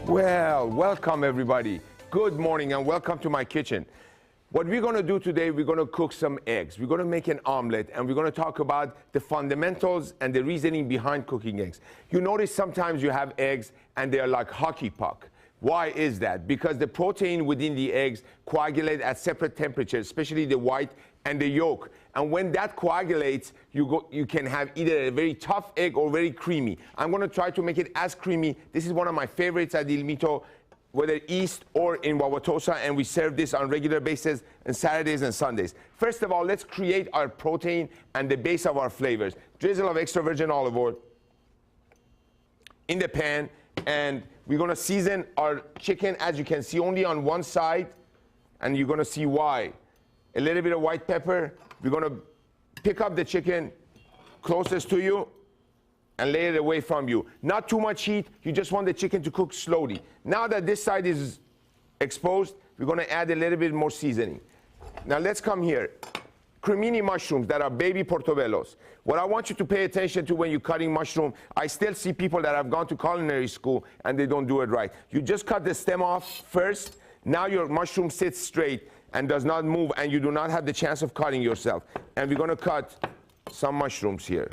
Well, welcome everybody. Good morning and welcome to my kitchen. What we're going to do today, we're going to cook some eggs. We're going to make an omelet and we're going to talk about the fundamentals and the reasoning behind cooking eggs. You notice sometimes you have eggs and they're like hockey puck. Why is that? Because the protein within the eggs coagulate at separate temperatures, especially the white and the yolk. And when that coagulates, you can have either a very tough egg or very creamy. I'm going to try to make it as creamy. This is one of my favorites at Il Mito, whether east or in Wauwatosa, and we serve this on regular basis on Saturdays and Sundays. First of all, let's create our protein and the base of our flavors. Drizzle of extra virgin olive oil in the pan, and we're going to season our chicken, as you can see, only on one side, and you're going to see why. A little bit of white pepper. We're going to pick up the chicken closest to you and lay it away from you. Not too much heat. You just want the chicken to cook slowly. Now that this side is exposed, we're going to add a little bit more seasoning. Now let's come here. Cremini mushrooms that are baby portobellos. What I want you to pay attention to when you're cutting mushroom, I still see people that have gone to culinary school and they don't do it right. You just cut the stem off first. Now your mushroom sits straight and does not move, and you do not have the chance of cutting yourself. And we're going to cut some mushrooms here.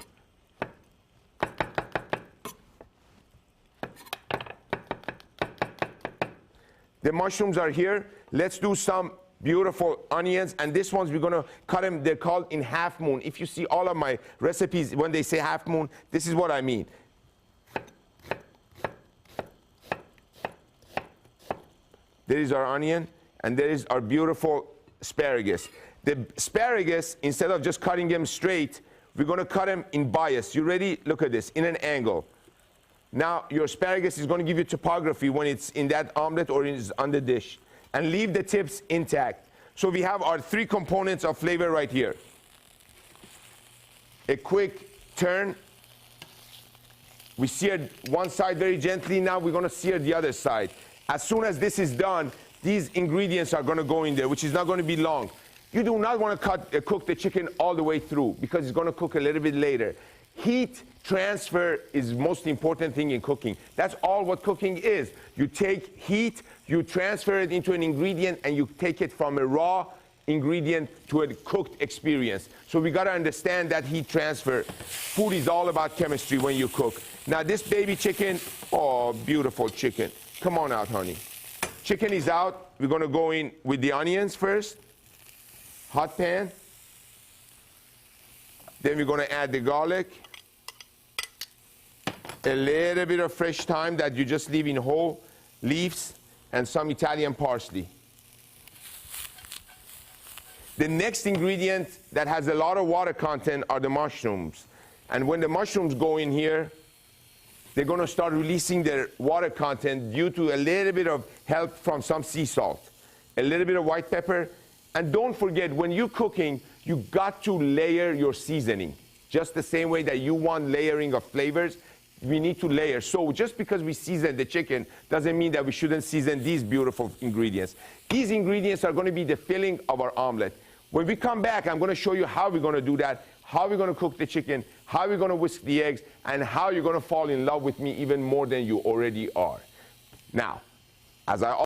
The mushrooms are here. Let's do some beautiful onions, and this ones we're going to cut them. They're called in half moon. If you see all of my recipes, when they say half moon, this is what I mean. There is our onion, and there is our beautiful asparagus. The asparagus, instead of just cutting them straight, we're going to cut them in bias. You ready? Look at this, in an angle. Now, your asparagus is going to give you topography when it's in that omelet or it's on the dish. And leave the tips intact. So we have our three components of flavor right here. A quick turn. We seared one side very gently. Now we're going to sear the other side. As soon as this is done, these ingredients are going to go in there, which is not going to be long. You do not want to cook the chicken all the way through because it's going to cook a little bit later. Heat transfer is the most important thing in cooking. That's all what cooking is. You take heat, you transfer it into an ingredient, and you take it from a raw ingredient to a cooked experience. So we got to understand that heat transfer. Food is all about chemistry when you cook. Now this baby chicken, oh, beautiful chicken. Come on out, honey. Chicken is out. We're going to go in with the onions first. Hot pan. Then we're going to add the garlic. A little bit of fresh thyme that you just leave in whole leaves, and some Italian parsley. The next ingredient that has a lot of water content are the mushrooms. And when the mushrooms go in here, they're going to start releasing their water content due to a little bit of help from some sea salt, a little bit of white pepper. And don't forget, when you're cooking, you got to layer your seasoning. Just the same way that you want layering of flavors, we need to layer. So just because we season the chicken doesn't mean that we shouldn't season these beautiful ingredients. These ingredients are going to be the filling of our omelet. When we come back, I'm going to show you how we're going to do that, how we're going to cook the chicken, how we're going to whisk the eggs, and how you're going to fall in love with me even more than you already are. Now, as I